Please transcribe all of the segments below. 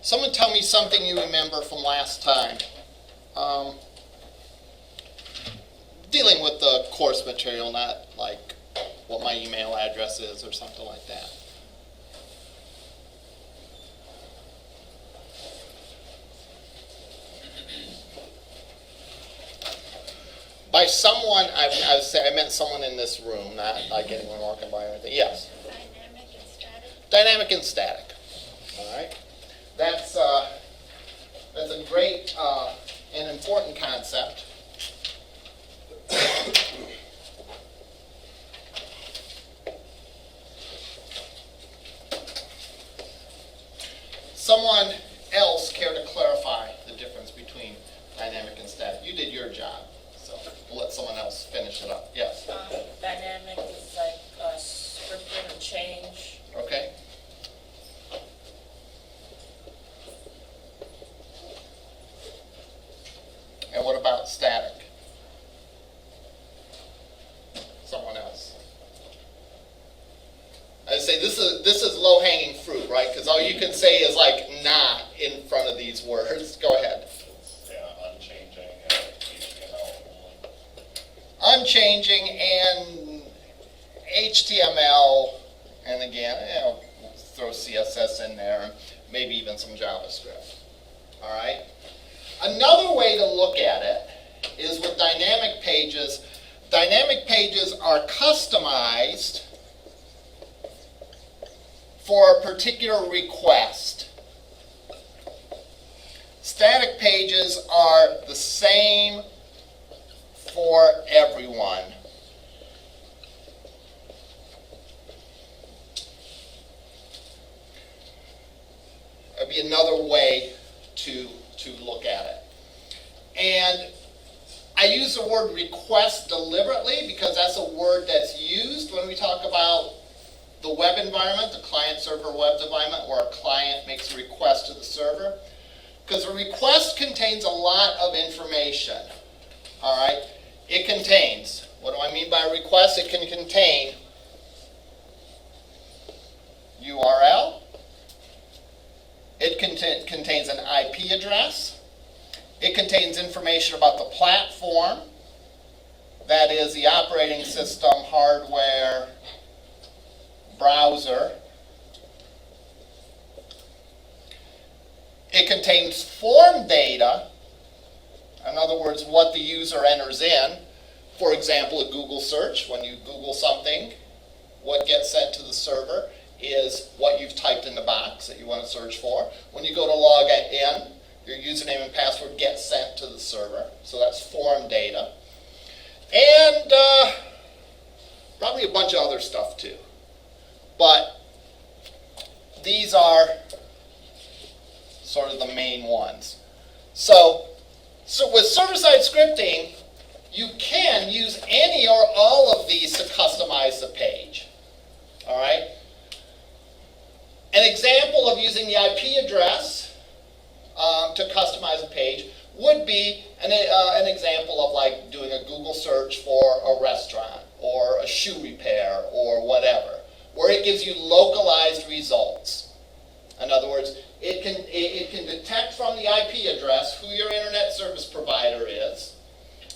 Someone tell me something you remember from last time. Dealing with the course material, not like what my email address is or something like that. By someone, I meant someone in this room, not like anyone walking by or anything. Yes? Dynamic and static. Dynamic and static. All right. That's a great and important concept. Someone else care to clarify the difference between dynamic and static? You did your job, so we'll let someone else finish it up. Yes? Dynamic is like scripted or change. Okay. And what about static? Someone else. I say this is low-hanging fruit, right? Because all you can say is like "not" in front of these words. Go ahead. Yeah, unchanging and HTML. Unchanging and HTML, and again, throw CSS in there, maybe even some JavaScript. All right. Another way to look at it is with dynamic pages. Dynamic pages are customized for a particular request. Static pages are the same for everyone. That'd be another way to look at it. And I use the word request deliberately because that's a word that's used when we talk about the web environment, the client-server web environment, where a client makes a request to the server. Because a request contains a lot of information. All right? It contains, what do I mean by a request? It can contain URL. It contains an IP address. It contains information about the platform, that is the operating system, hardware, browser. It contains form data, in other words, what the user enters in. For example, a Google search. When you Google something, what gets sent to the server is what you've typed in the box that you want to search for. When you go to log in, your username and password gets sent to the server. So that's form data. And probably a bunch of other stuff too. But these are sort of the main ones. So with server-side scripting, you can use any or all of these to customize the page. All right? An example of using the IP address to customize a page would be an example of like doing a Google search for a restaurant or a shoe repair or whatever, where it gives you localized results. In other words, it can detect from the IP address who your internet service provider is,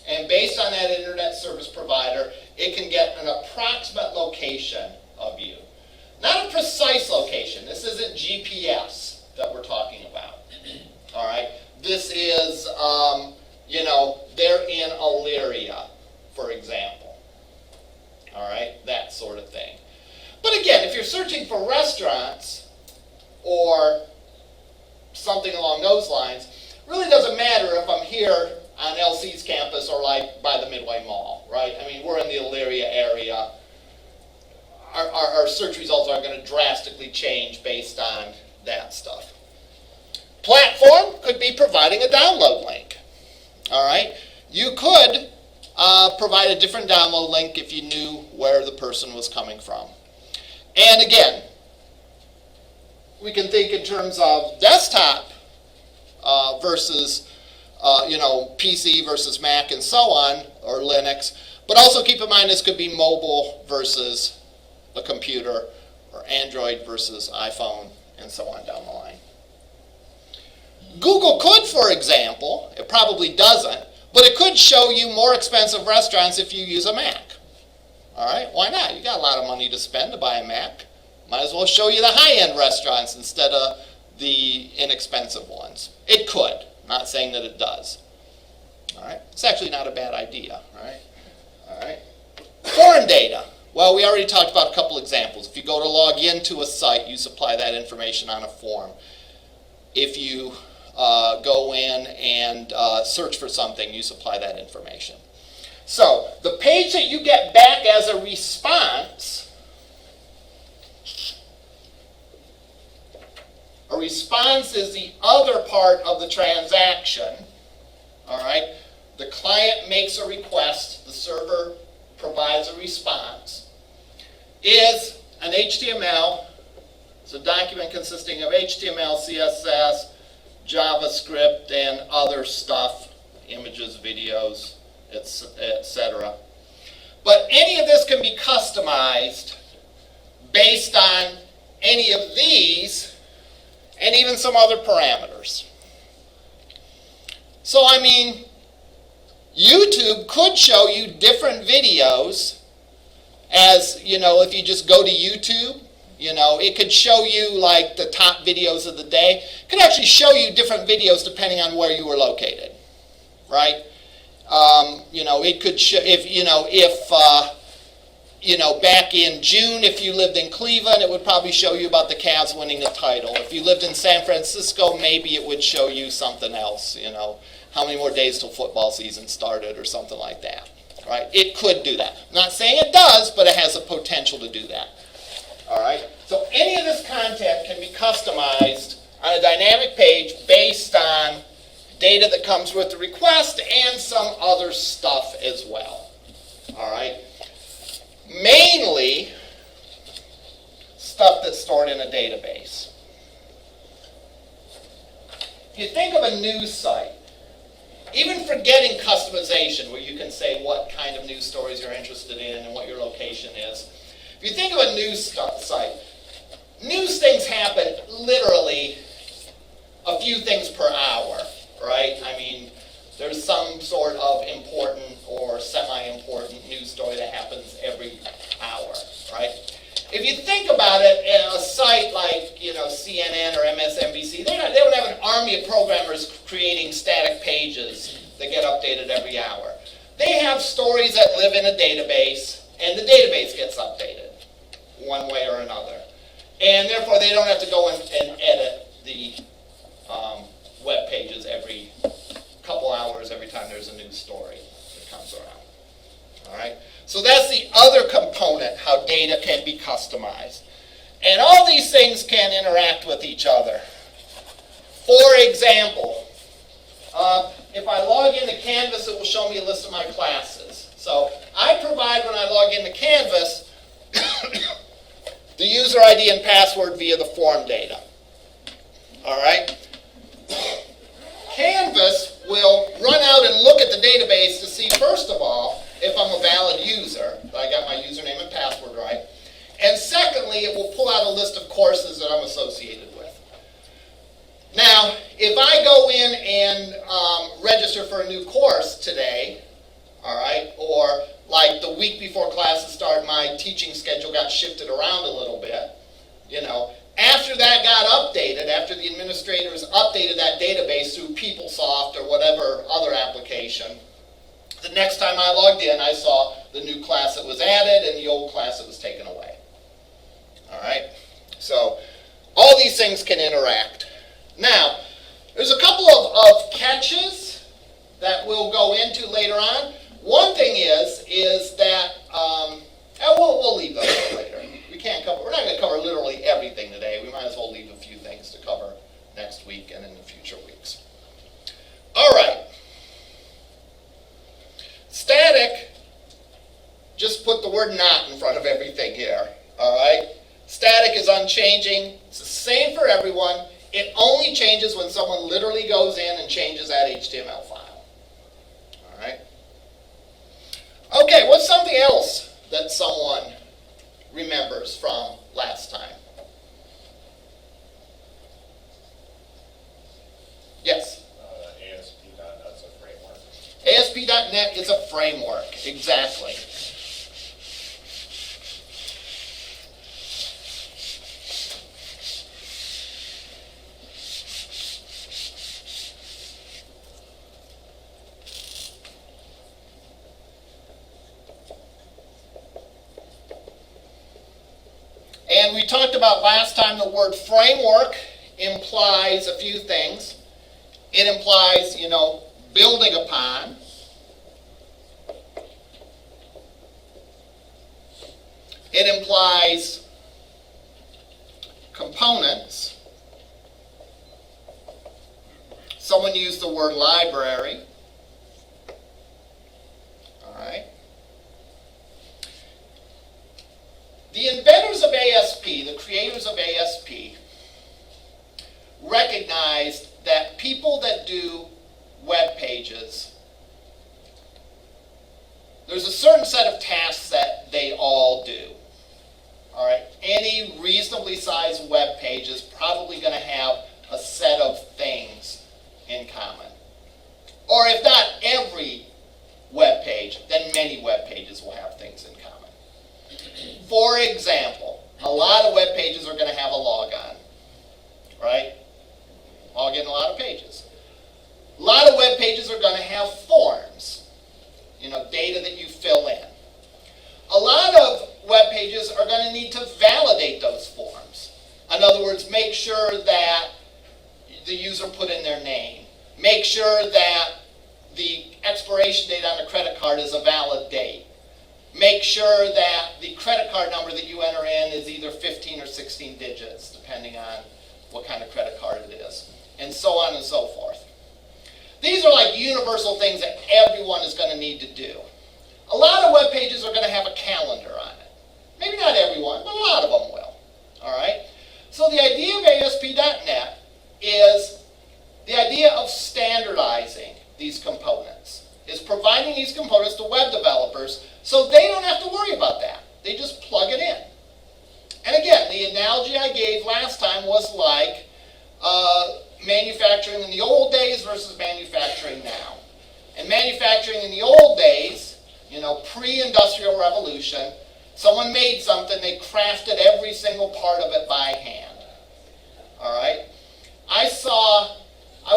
and based on that internet service provider, it can get an approximate location of you. Not a precise location. This isn't GPS that we're talking about. All right? This is, they're in Elyria, for example. All right? That sort of thing. But again, if you're searching for restaurants or something along those lines, it really doesn't matter if I'm here on LC's campus or like by the Midway Mall, right? I mean, we're in the Elyria area. Our search results aren't going to drastically change based on that stuff. Platform could be providing a download link. All right? You could provide a different download link if you knew where the person was coming from. And again, we can think in terms of desktop versus PC versus Mac and so on, or Linux. But also keep in mind this could be mobile versus a computer, or Android versus iPhone, and so on down the line. Google could, for example, it probably doesn't, but it could show you more expensive restaurants if you use a Mac. All right, why not? You got a lot of money to spend to buy a Mac. Might as well show you the high-end restaurants instead of the inexpensive ones. It could. Not saying that it does. All right, it's actually not a bad idea. All right. Form data. Well, we already talked about a couple examples. If you go to log into a site, you supply that information on a form. If you go in and search for something, you supply that information. So the page that you get back as a response is the other part of the transaction. All right. The client makes a request, the server provides a response, is an HTML. It's a document consisting of HTML, CSS, JavaScript, and other stuff, images, videos, etc. But any of this can be customized based on any of these and even some other parameters. So, I mean, YouTube could show you different videos as, if you just go to YouTube, it could show you like the top videos of the day. It could actually show you different videos depending on where you were located, right? It could show, back in June, if you lived in Cleveland, it would probably show you about the Cavs winning the title. If you lived in San Francisco, maybe it would show you something else, how many more days till football season started or something like that, right? It could do that. I'm not saying it does, but it has the potential to do that, all right? So any of this content can be customized on a dynamic page based on data that comes with the request and some other stuff as well, all right? Mainly stuff that's stored in a database. If you think of a news site, even forgetting customization, where you can say what kind of news stories you're interested in and what your location is. If you think of a news site, news things happen literally a few things per hour, right? I mean, there's some sort of important or semi-important news story that happens every hour, right? If you think about it, a site like CNN or MSNBC, they don't have an army of programmers creating static pages that get updated every hour. They have stories that live in a database, and the database gets updated one way or another. And therefore, they don't have to go and edit the web pages every couple hours every time there's a new story that comes around. All right? So that's the other component, how data can be customized. And all these things can interact with each other. For example, if I log into Canvas, it will show me a list of my classes. So I provide, when I log into Canvas, the user ID and password via the form data. All right? Canvas will run out and look at the database to see, first of all, if I'm a valid user, that I got my username and password right. And secondly, it will pull out a list of courses that I'm associated with. Now, if I go in and register for a new course today, all right, or like the week before classes start, my teaching schedule got shifted around a little bit, after that got updated, after the administrators updated that database through PeopleSoft or whatever other application, the next time I logged in, I saw the new class that was added and the old class that was taken away. All right? So all these things can interact. Now, there's a couple of catches that we'll go into later on. One thing is that, we'll leave those for later. We're not going to cover literally everything today. We might as well leave a few things to cover next week and in the future weeks. All right. Static, just put the word not in front of everything here. All right. Static is unchanging. It's the same for everyone. It only changes when someone literally goes in and changes that HTML file. All right. Okay, what's something else that someone remembers from last time? Yeah. ASP.NET is a framework, exactly. And we talked about last time the word framework implies a few things. It implies, building upon. It implies components. Someone used the word library. All right. The inventors of ASP, the creators of ASP, recognized that people that do web pages, there's a certain set of tasks that they all do. All right, any reasonably sized web page is probably going to have a set of things in common. Or if not every web page, then many web pages will have things in common. For example, a lot of web pages are going to have a logon, right? Log in a lot of pages. A lot of web pages are going to have forms, data that you fill in. A lot of web pages are going to need to validate those forms. In other words, make sure that the user put in their name. Make sure that the expiration date on the credit card is a valid date. Make sure that the credit card number that you enter in is either 15 or 16 digits, depending on what kind of credit card it is, and so on and so forth. These are like universal things that everyone is going to need to do. A lot of web pages are going to have a calendar on it. Maybe not everyone, but a lot of them will. All right? So the idea of ASP.NET is the idea of standardizing these components, is providing these components to web developers so they don't have to worry about that. They just plug it in. And again, the analogy I gave last time was like manufacturing in the old days versus manufacturing now. And manufacturing in the old days, pre-industrial revolution, someone made something, they crafted every single part of it by hand. All right? I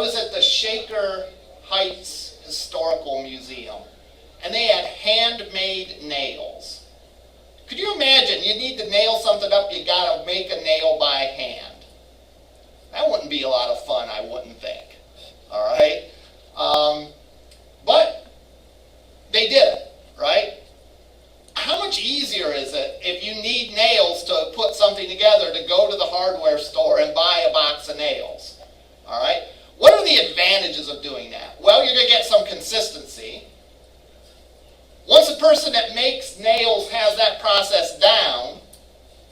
was at the Shaker Heights Historical Museum, and they had handmade nails. Could you imagine, you need to nail something up, you got to make a nail by hand. That wouldn't be a lot of fun, I wouldn't think. All right? But they did it, right? How much easier is it if you need nails to put something together to go to the hardware store and buy a box of nails? All right? What are the advantages of doing that? Well, you're going to get some consistency. Once a person that makes nails has that process down,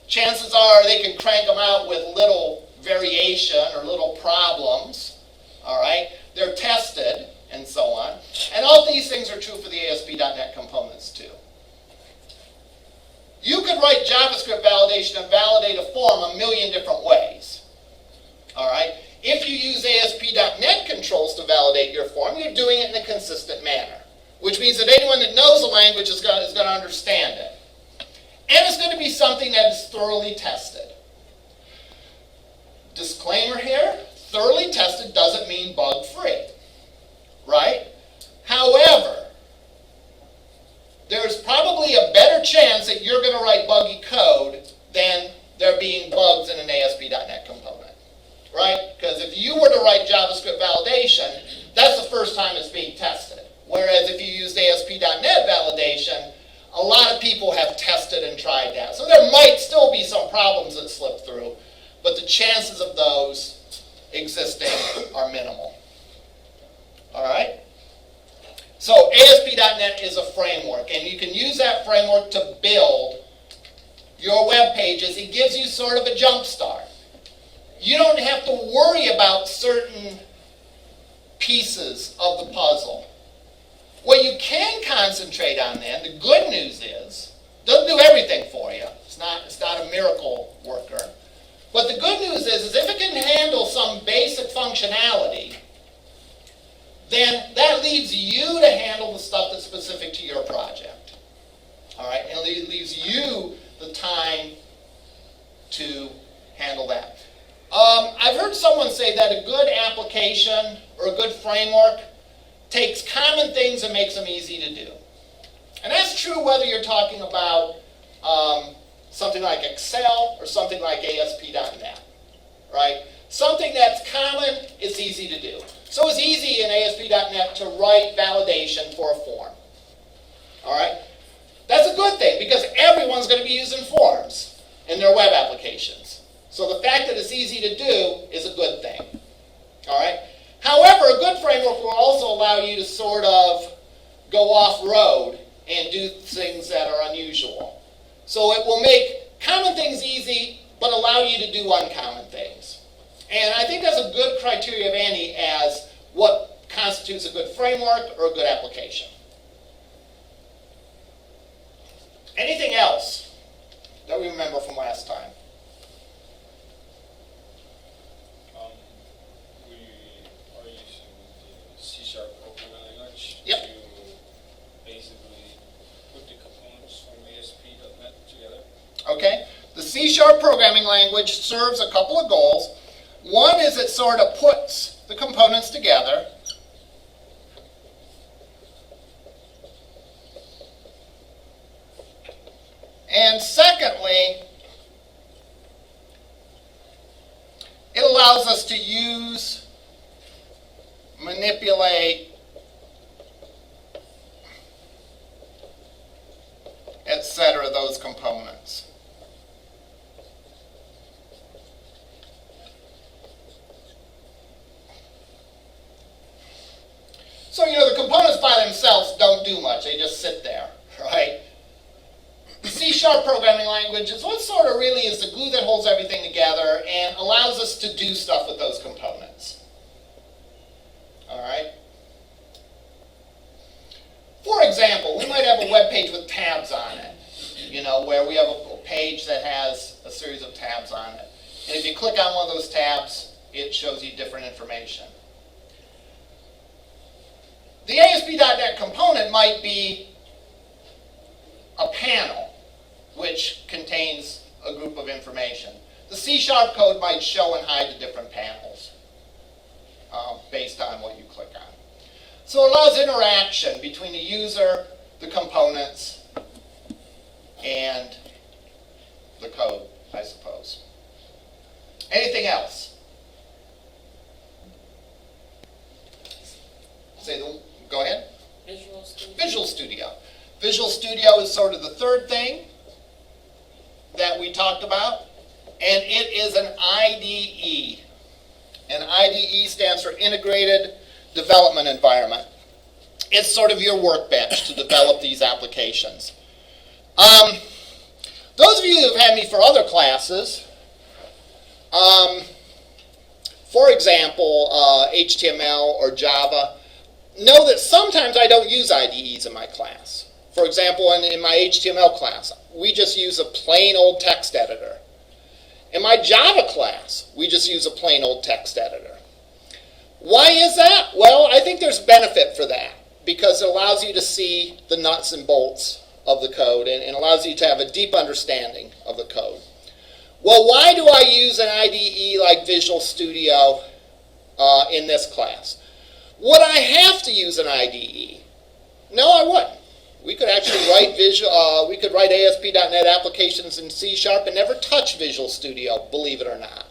chances are they can crank them out with little variation or little problems. All right? They're tested and so on. And all these things are true for the ASP.NET components too. You could write JavaScript validation and validate a form a million different ways. All right? If you use ASP.NET Controls to validate your form, you're doing it in a consistent manner, which means that anyone that knows the language is going to understand it. And it's going to be something that is thoroughly tested. Disclaimer here, thoroughly tested doesn't mean bug-free, right? However, there's probably a better chance that you're going to write buggy code than there being bugs in an ASP.NET component, right? Because if you were to write JavaScript validation, that's the first time it's being tested. Whereas if you used ASP.NET validation, a lot of people have tested and tried that. So there might still be some problems that slip through, but the chances of those existing are minimal. All right? So ASP.NET is a framework, and you can use that framework to build your web pages. It gives you sort of a jump start. You don't have to worry about certain pieces of the puzzle. What you can concentrate on then, the good news is, doesn't do everything for you. It's not a miracle worker. But the good news is if it can handle some basic functionality, then that leaves you to handle the stuff that's specific to your project. All right, and it leaves you the time to handle that. I've heard someone say that a good application or a good framework takes common things and makes them easy to do. And that's true whether you're talking about something like Excel or something like ASP.NET, right? Something that's common is easy to do. So it's easy in ASP.NET to write validation for a form, all right? That's a good thing because everyone's going to be using forms in their web applications. So the fact that it's easy to do is a good thing, all right? However, a good framework will also allow you to sort of go off-road and do things that are unusual. So it will make common things easy, but allow you to do uncommon things. And I think that's a good criteria of any as what constitutes a good framework or a good application. Anything else that we remember from last time? We are using the C# programming language Yep. to basically put the components from ASP.NET together. Okay, the C# programming language serves a couple of goals. One is it sort of puts the components together. And secondly, it allows us to use, manipulate, etc. those components. So, the components by themselves don't do much. They just sit there, right? The C# programming language is what sort of really is the glue that holds everything together and allows us to do stuff with those components. All right? For example, we might have a web page with tabs on it, where we have a page that has a series of tabs on it. And if you click on one of those tabs, it shows you different information. The ASP.NET component might be a panel which contains a group of information. The C# code might show and hide the different panels based on what you click on. So it allows interaction between the user, the components, and the code, I suppose. Anything else? Go ahead. Visual Studio. Visual Studio. Visual Studio is sort of the third thing that we talked about, and it is an IDE. And IDE stands for Integrated Development Environment. It's sort of your workbench to develop these applications. Those of you who have had me for other classes, for example, HTML or Java, know that sometimes I don't use IDEs in my class. For example, in my HTML class, we just use a plain old text editor. In my Java class, we just use a plain old text editor. Why is that? Well, I think there's benefit for that because it allows you to see the nuts and bolts of the code and allows you to have a deep understanding of the code. Well, why do I use an IDE like Visual Studio in this class? Would I have to use an IDE? No, I wouldn't. We could actually write we could write ASP.NET applications in C# and never touch Visual Studio, believe it or not.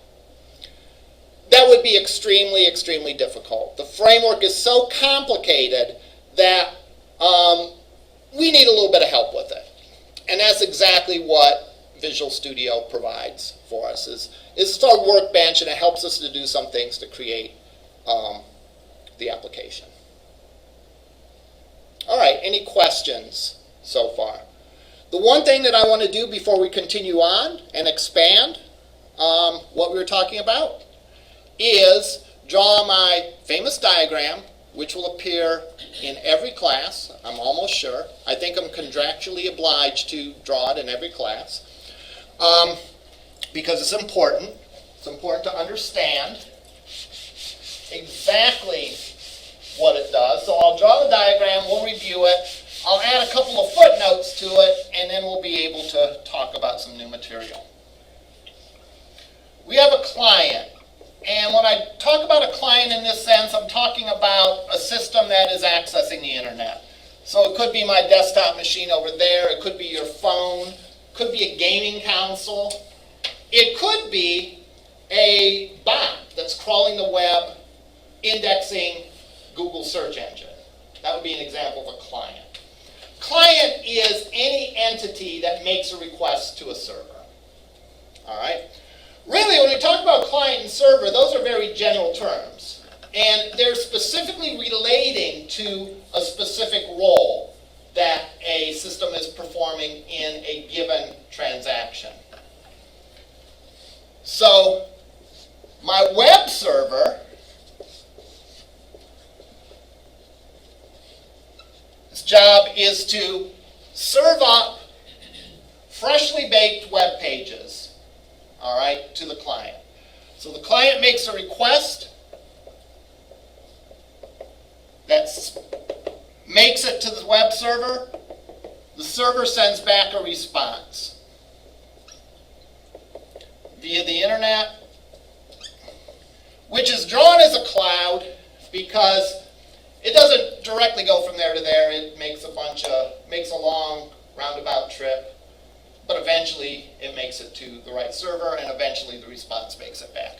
That would be extremely, extremely difficult. The framework is so complicated that we need a little bit of help with it. And that's exactly what Visual Studio provides for us. It's our workbench, and it helps us to do some things to create the application. All right, any questions so far? The one thing that I want to do before we continue on and expand what we were talking about is draw my famous diagram, which will appear in every class, I'm almost sure. I think I'm contractually obliged to draw it in every class because it's important. It's important to understand exactly what it does. So I'll draw the diagram, we'll review it, I'll add a couple of footnotes to it, and then we'll be able to talk about some new material. We have a client, and when I talk about a client in this sense, I'm talking about a system that is accessing the internet. So it could be my desktop machine over there, it could be your phone, it could be a gaming console, it could be a bot that's crawling the web, indexing Google search engine. That would be an example of a client. Client is any entity that makes a request to a server. All right? Really, when we talk about client and server, those are very general terms. And they're specifically relating to a specific role that a system is performing in a given transaction. So, my web server, its job is to serve up freshly baked web pages, all right, to the client. So the client makes a request that makes it to the web server. The server sends back a response via the internet, which is drawn as a cloud because it doesn't directly go from there to there. It makes a long roundabout trip, but eventually it makes it to the right server, and eventually the response makes it back.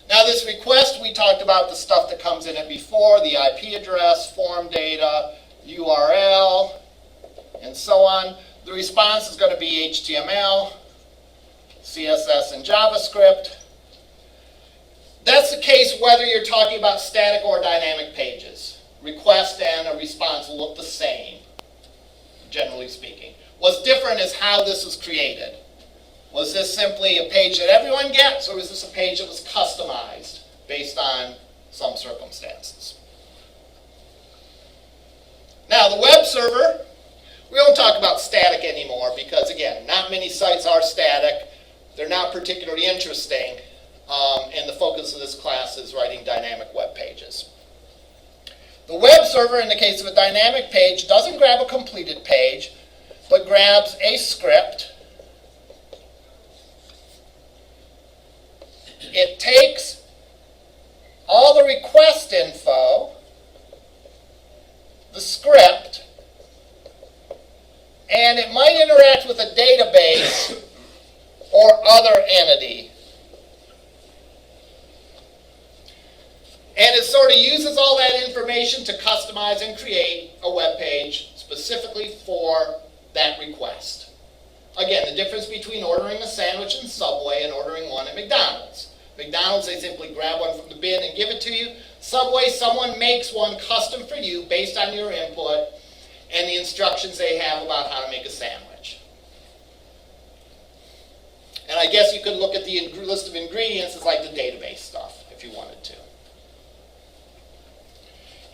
Now this request, we talked about the stuff that comes in it before, the IP address, form data, URL, and so on. The response is going to be HTML, CSS, and JavaScript. That's the case whether you're talking about static or dynamic pages. Request and a response look the same, generally speaking. What's different is how this is created. Was this simply a page that everyone gets, or was this a page that was customized based on some circumstances? Now, the web server, we don't talk about static anymore because, again, not many sites are static. They're not particularly interesting, and the focus of this class is writing dynamic web pages. The web server, in the case of a dynamic page, doesn't grab a completed page, but grabs a script. It takes all the request info, the script, and it might interact with a database or other entity. And it sort of uses all that information to customize and create a web page specifically for that request. Again, the difference between ordering a sandwich in Subway and ordering one at McDonald's. McDonald's, they simply grab one from the bin and give it to you. Subway, someone makes one custom for you based on your input and the instructions they have about how to make a sandwich. And I guess you could look at the list of ingredients as like the database stuff if you wanted to.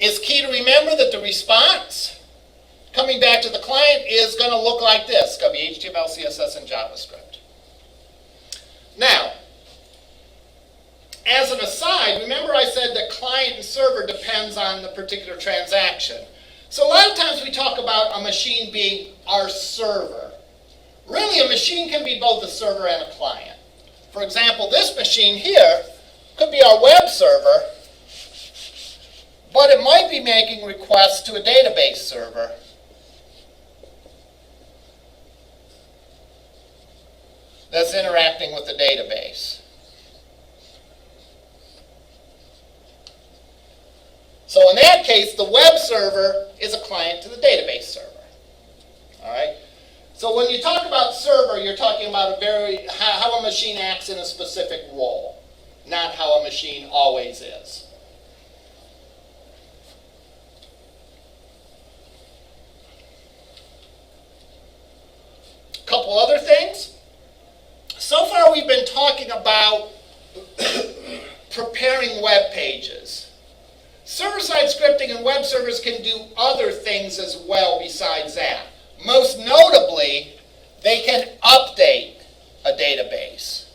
It's key to remember that the response coming back to the client is going to look like this. It's going to be HTML, CSS, and JavaScript. Now, as an aside, remember I said that client and server depends on the particular transaction. So a lot of times we talk about a machine being our server. Really, a machine can be both a server and a client. For example, this machine here could be our web server, but it might be making requests to a database server. That's interacting with the database. So in that case, the web server is a client to the database server. All right? So when you talk about server, you're talking about how a machine acts in a specific role, not how a machine always is. A couple other things. So far we've been talking about preparing web pages. Server-side scripting and web servers can do other things as well besides that. Most notably, they can update a database.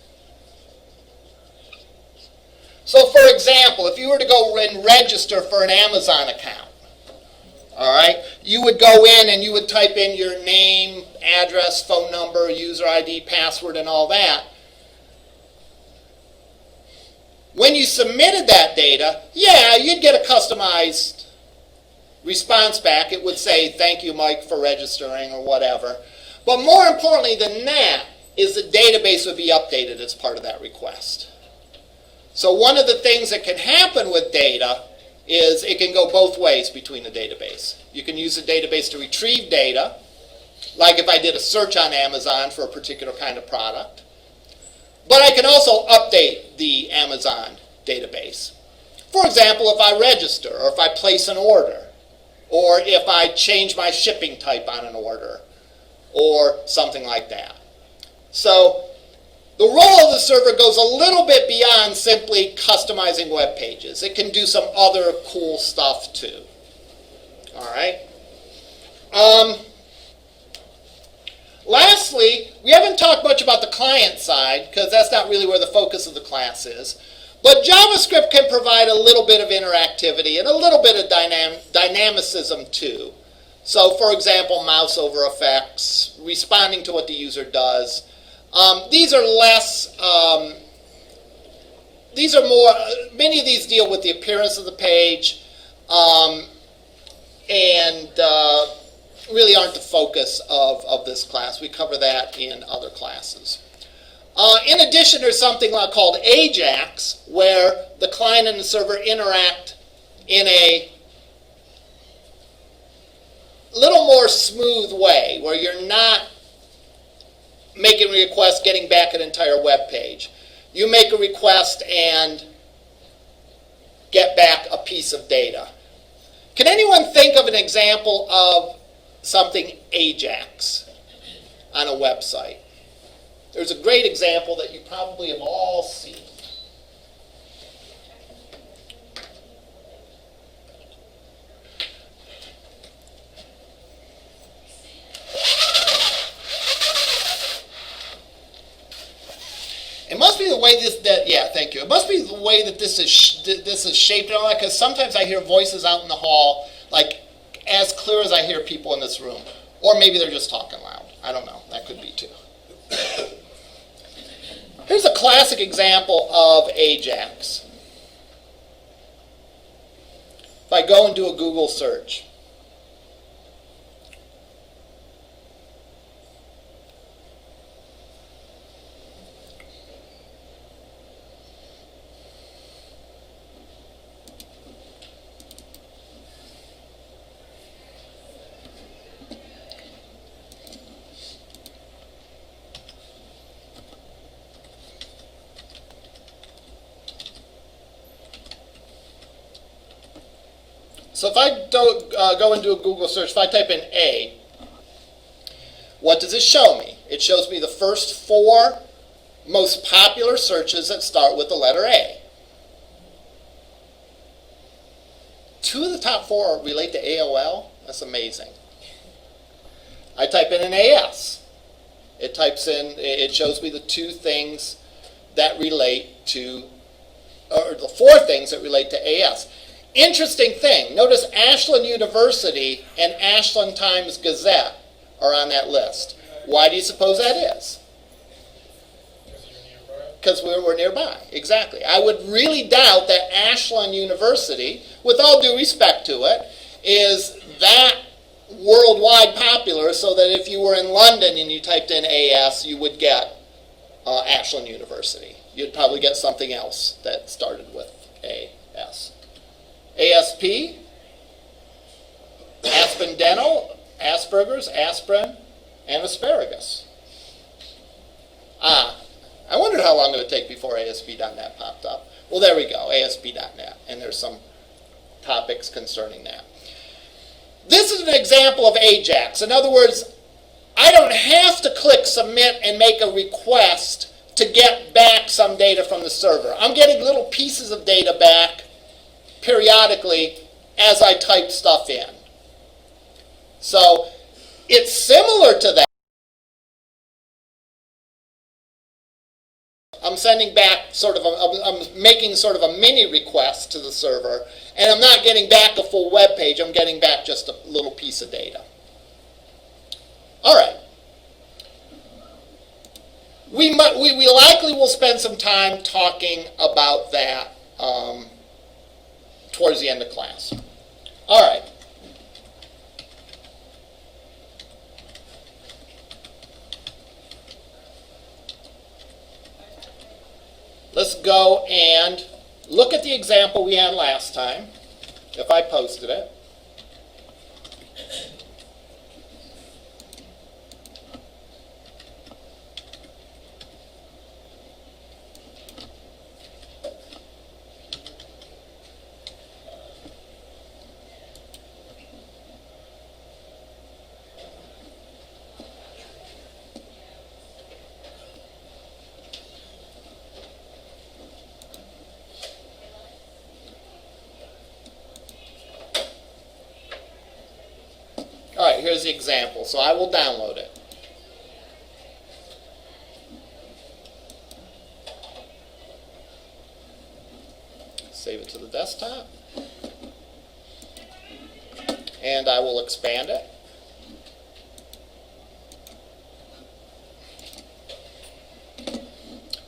So for example, if you were to go and register for an Amazon account, all right, you would go in and you would type in your name, address, phone number, user ID, password, and all that. When you submitted that data, yeah, you'd get a customized response back. It would say, thank you, Mike, for registering or whatever. But more importantly than that is the database would be updated as part of that request. So one of the things that can happen with data is it can go both ways between the database. You can use the database to retrieve data, like if I did a search on Amazon for a particular kind of product. But I can also update the Amazon database. For example, if I register, or if I place an order, or if I change my shipping type on an order, or something like that. So the role of the server goes a little bit beyond simply customizing web pages. It can do some other cool stuff too. All right. Lastly, we haven't talked much about the client side because that's not really where the focus of the class is. But JavaScript can provide a little bit of interactivity and a little bit of dynamicism too. So, for example, mouse over effects, responding to what the user does. These are less, these are more, many of these deal with the appearance of the page and really aren't the focus of this class. We cover that in other classes. In addition, there's something called AJAX, where the client and the server interact in a little more smooth way, where you're not making a request, getting back an entire web page. You make a request and get back a piece of data. Can anyone think of an example of something AJAX on a website? There's a great example that you probably have all seen. It must be the way thank you. It must be the way that this is shaped and all that, because sometimes I hear voices out in the hall, like as clear as I hear people in this room. Or maybe they're just talking loud. I don't know. That could be too. Here's a classic example of AJAX. If I go and do a Google search. So if I go and do a Google search, if I type in A, what does it show me? It shows me the first 4 most popular searches that start with the letter A. 2 of the top 4 relate to AOL. That's amazing. I type in an AS. It shows me the 2 things that relate to, or the 4 things that relate to AS. Interesting thing, notice Ashland University and Ashland Times-Gazette are on that list. Why do you suppose that is? Because we're nearby, exactly. I would really doubt that Ashland University, with all due respect to it, is that worldwide popular so that if you were in London and you typed in AS, you would get Ashland University. You'd probably get something else that started with AS. ASP, Aspen Dental, Asperger's, aspirin, and asparagus. I wondered how long it would take before ASP.NET popped up. Well, there we go, ASP.NET, and there's some topics concerning that. This is an example of AJAX. In other words, I don't have to click submit and make a request to get back some data from the server. I'm getting little pieces of data back periodically as I type stuff in. So it's similar to that. I'm sending back I'm making sort of a mini request to the server, and I'm not getting back a full web page, I'm getting back just a little piece of data. All right. We likely will spend some time talking about that towards the end of class. All right. Let's go and look at the example we had last time, if I posted it. All right, here's the example. So I will download it. Save it to the desktop. And I will expand it.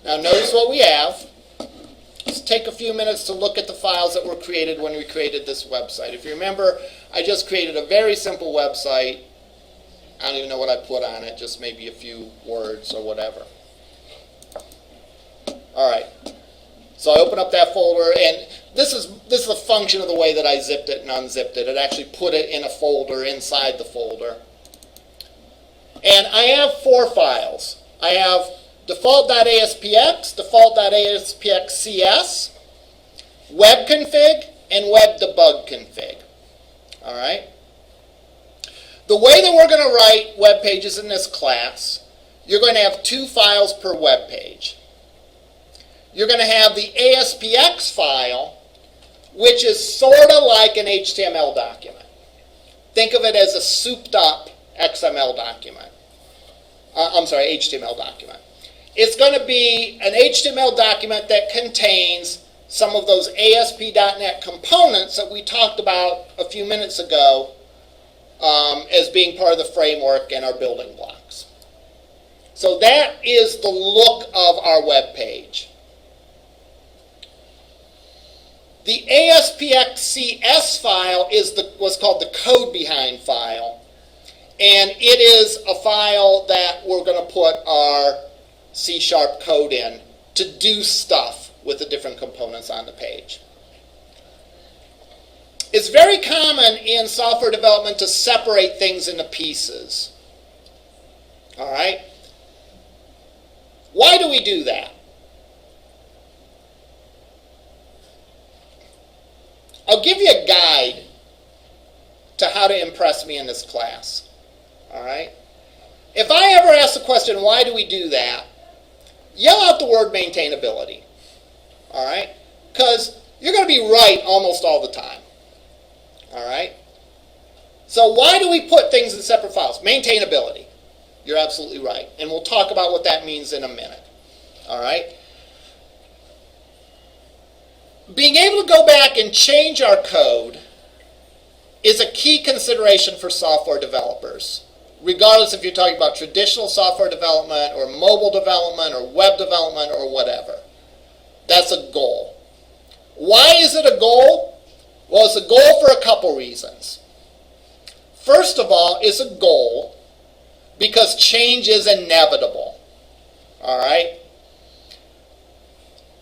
Now notice what we have. Let's take a few minutes to look at the files that were created when we created this website. If you remember, I just created a very simple website. I don't even know what I put on it, just maybe a few words or whatever. All right. So I open up that folder, and this is a function of the way that I zipped it and unzipped it. It actually put it in a folder inside the folder. And I have 4 files. I have default.aspx, default.aspx.cs, webconfig, and webdebugconfig. All right. The way that we're going to write web pages in this class, you're going to have 2 files per web page. You're going to have the ASPX file, which is sort of like an HTML document. Think of it as a souped up XML document. HTML document. It's going to be an HTML document that contains some of those ASP.NET components that we talked about a few minutes ago as being part of the framework and our building blocks. So that is the look of our web page. The ASPX.cs file is what's called the code behind file, and it is a file that we're going to put our C# code in to do stuff with the different components on the page. It's very common in software development to separate things into pieces. All right? Why do we do that? I'll give you a guide to how to impress me in this class. All right? If I ever ask the question, why do we do that? Yell out the word maintainability. All right? Because you're going to be right almost all the time. All right? So why do we put things in separate files? Maintainability. You're absolutely right. And we'll talk about what that means in a minute. All right? Being able to go back and change our code is a key consideration for software developers, regardless if you're talking about traditional software development or mobile development or web development or whatever. That's a goal. Why is it a goal? Well, it's a goal for a couple reasons. First of all, it's a goal because change is inevitable. All right?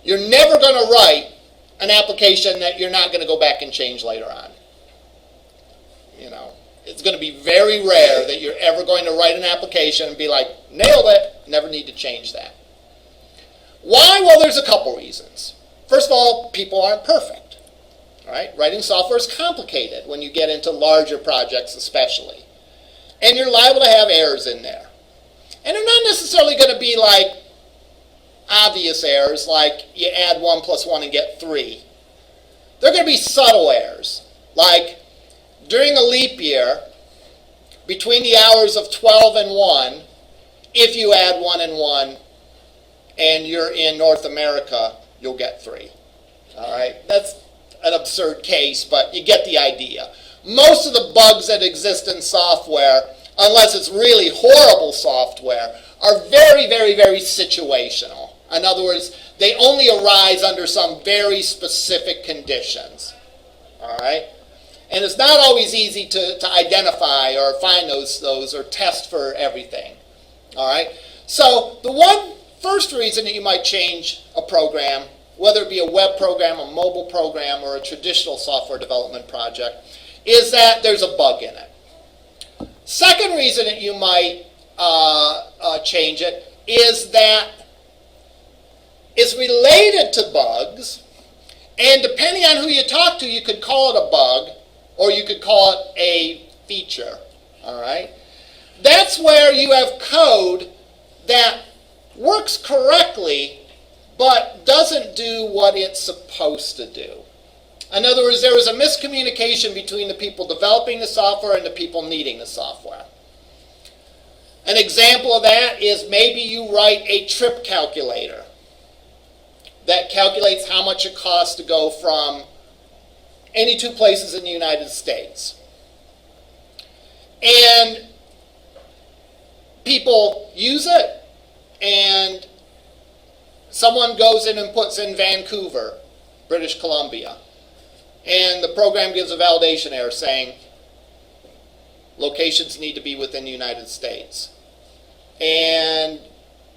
You're never going to write an application that you're not going to go back and change later on. You know, it's going to be very rare that you're ever going to write an application and be like, nailed it, never need to change that. Why? Well, there's a couple reasons. First of all, people aren't perfect. All right? Writing software is complicated when you get into larger projects especially. And you're liable to have errors in there. And they're not necessarily going to be like obvious errors, like you add 1 + 1 and get 3. They're going to be subtle errors, like during a leap year, between the hours of 12 and 1, if you add 1 and 1 and you're in North America, you'll get 3. All right? That's an absurd case, but you get the idea. Most of the bugs that exist in software, unless it's really horrible software, are very, very, very situational. In other words, they only arise under some very specific conditions. All right? And it's not always easy to identify or find those or test for everything. All right? So the first reason that you might change a program, whether it be a web program, a mobile program, or a traditional software development project, is that there's a bug in it. Second reason that you might change it is that it's related to bugs, and depending on who you talk to, you could call it a bug, or you could call it a feature. All right? That's where you have code that works correctly, but doesn't do what it's supposed to do. In other words, there was a miscommunication between the people developing the software and the people needing the software. An example of that is maybe you write a trip calculator that calculates how much it costs to go from any 2 places in the United States. And people use it, and someone goes in and puts in Vancouver, British Columbia. And the program gives a validation error saying locations need to be within the United States. And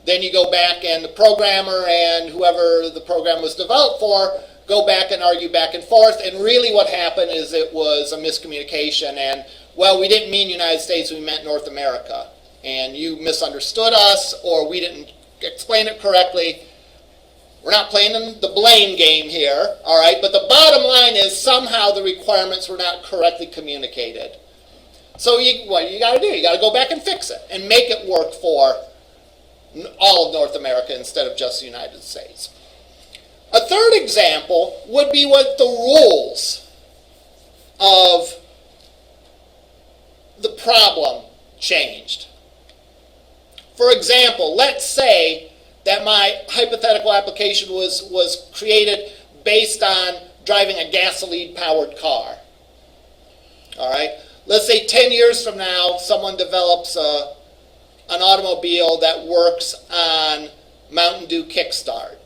then you go back and the programmer and whoever the program was developed for go back and argue back and forth. And really what happened is it was a miscommunication. And, well, we didn't mean United States, we meant North America. And you misunderstood us, or we didn't explain it correctly. We're not playing the blame game here, all right? But the bottom line is somehow the requirements were not correctly communicated. So what you got to do? You got to go back and fix it and make it work for all of North America instead of just the United States. A third example would be what the rules of the problem changed. For example, let's say that my hypothetical application was created based on driving a gasoline-powered car. All right? Let's say 10 years from now, someone develops an automobile that works on Mountain Dew Kickstart,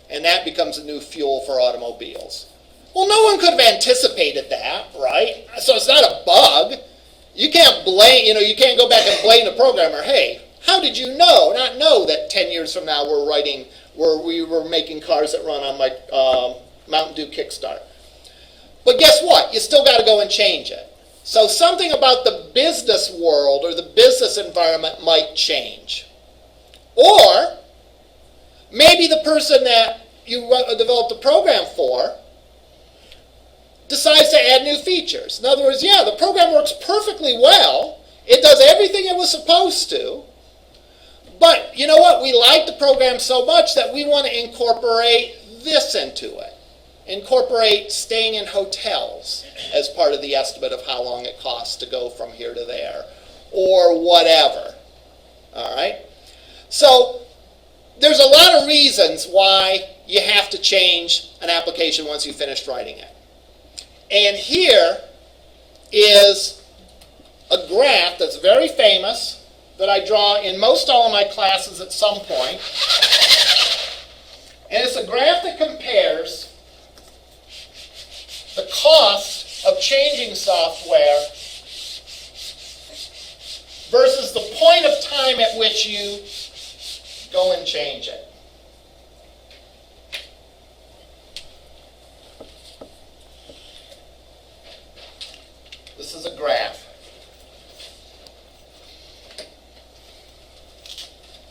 and that becomes a new fuel for automobiles. Well, no one could have anticipated that, right? So it's not a bug. You can't blame, you can't go back and blame the programmer. Hey, how did you not know that 10 years from now we were making cars that run on my Mountain Dew Kickstart? But guess what? You still got to go and change it. So something about the business world or the business environment might change. Or maybe the person that you developed the program for decides to add new features. In other words, yeah, the program works perfectly well. It does everything it was supposed to. But you know what? We like the program so much that we want to incorporate this into it. Incorporate staying in hotels as part of the estimate of how long it costs to go from here to there, or whatever. All right? So there's a lot of reasons why you have to change an application once you've finished writing it. And here is a graph that's very famous that I draw in most all of my classes at some point. And it's a graph that compares the cost of changing software versus the point of time at which you go and change it. This is a graph.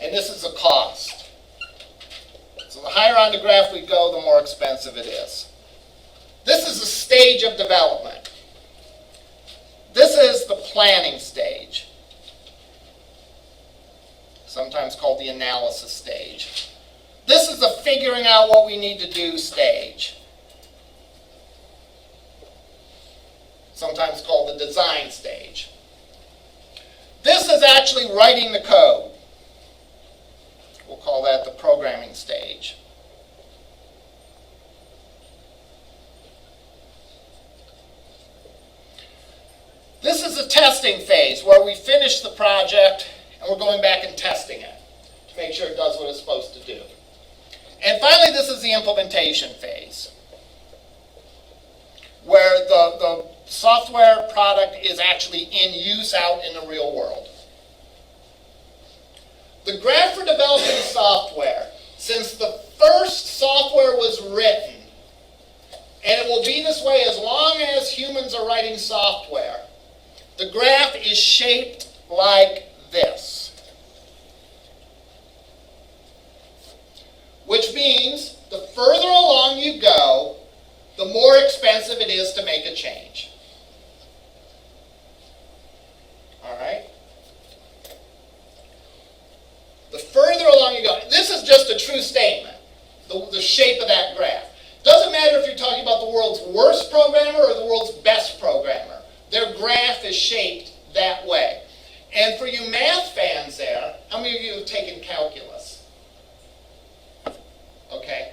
And this is a cost. So the higher on the graph we go, the more expensive it is. This is a stage of development. This is the planning stage, sometimes called the analysis stage. This is the figuring out what we need to do stage, sometimes called the design stage. This is actually writing the code. We'll call that the programming stage. This is the testing phase where we finish the project and we're going back and testing it to make sure it does what it's supposed to do. And finally, this is the implementation phase, where the software product is actually in use out in the real world. The graph for developing software, since the first software was written, and it will be this way as long as humans are writing software, the graph is shaped like this. Which means the further along you go, the more expensive it is to make a change. All right? The further along you go, this is just a true statement, the shape of that graph. Doesn't matter if you're talking about the world's worst programmer or the world's best programmer. Their graph is shaped that way. And for you math fans there, how many of you have taken calculus? Okay.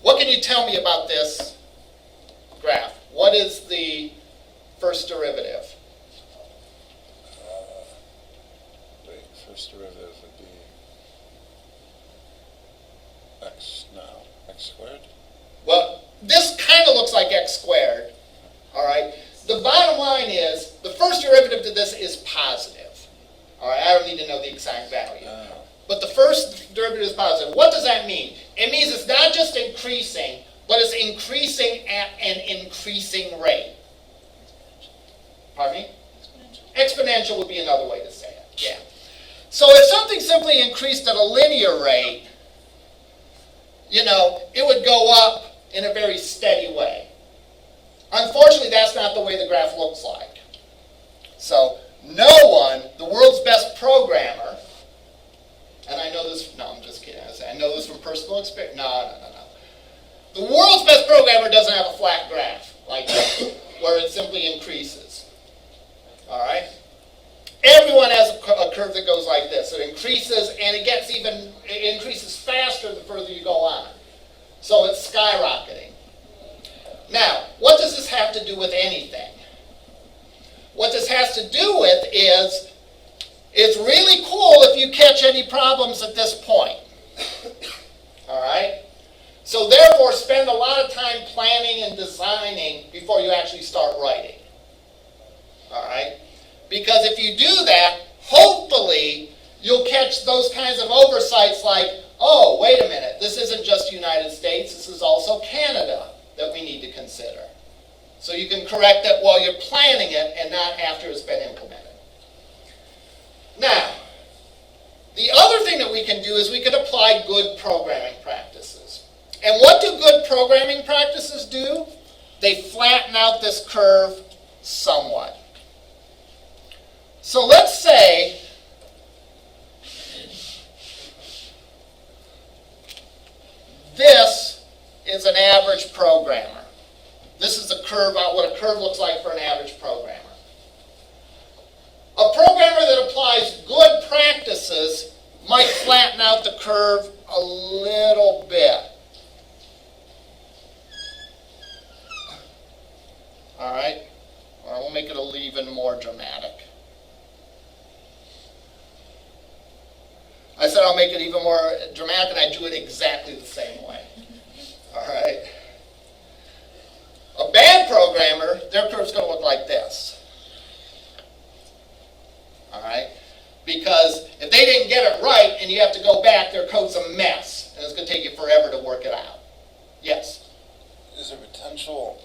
What can you tell me about this graph? What is the first derivative? First derivative would be x squared? Well, this kind of looks like x squared. All right. The bottom line is the first derivative to this is positive. All right. I don't need to know the exact value. But the first derivative is positive. What does that mean? It means it's not just increasing, but it's increasing at an increasing rate. Pardon me? Exponential would be another way to say it. Yeah. So if something simply increased at a linear rate, it would go up in a very steady way. Unfortunately, that's not the way the graph looks like. So no one, the world's best programmer, and I know this, no, I'm just kidding. I know this from personal experience. No. The world's best programmer doesn't have a flat graph like that, where it simply increases. All right? Everyone has a curve that goes like this. It increases, and it increases faster the further you go on. So it's skyrocketing. Now, what does this have to do with anything? What this has to do with is, it's really cool if you catch any problems at this point. All right? So therefore, spend a lot of time planning and designing before you actually start writing. All right? Because if you do that, hopefully, you'll catch those kinds of oversights like, oh, wait a minute, this isn't just the United States, this is also Canada that we need to consider. So you can correct it while you're planning it and not after it's been implemented. Now, the other thing that we can do is we can apply good programming practices. And what do good programming practices do? They flatten out this curve somewhat. So let's say this is an average programmer. This is a curve, what a curve looks like for an average programmer. A programmer that applies good practices might flatten out the curve a little bit. All right? Or we'll make it even more dramatic. I said I'll make it even more dramatic, and I do it exactly the same way. All right? A bad programmer, their curve's going to look like this. All right? Because if they didn't get it right and you have to go back, their code's a mess, and it's going to take you forever to work it out. Yes? Is there potential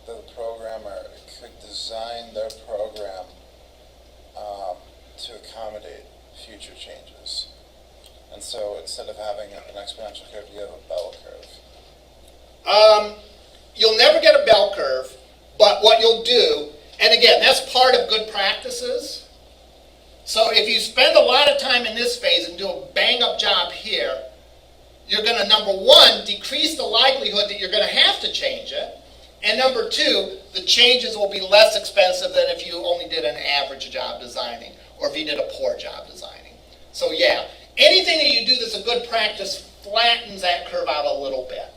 that the programmer could design their program to accommodate future changes? And so instead of having an exponential curve, you have a bell curve. You'll never get a bell curve, but what you'll do, and again, that's part of good practices. So if you spend a lot of time in this phase and do a bang-up job here, you're going to, number one, decrease the likelihood that you're going to have to change it. And number two, the changes will be less expensive than if you only did an average job designing, or if you did a poor job designing. So yeah, anything that you do that's a good practice flattens that curve out a little bit.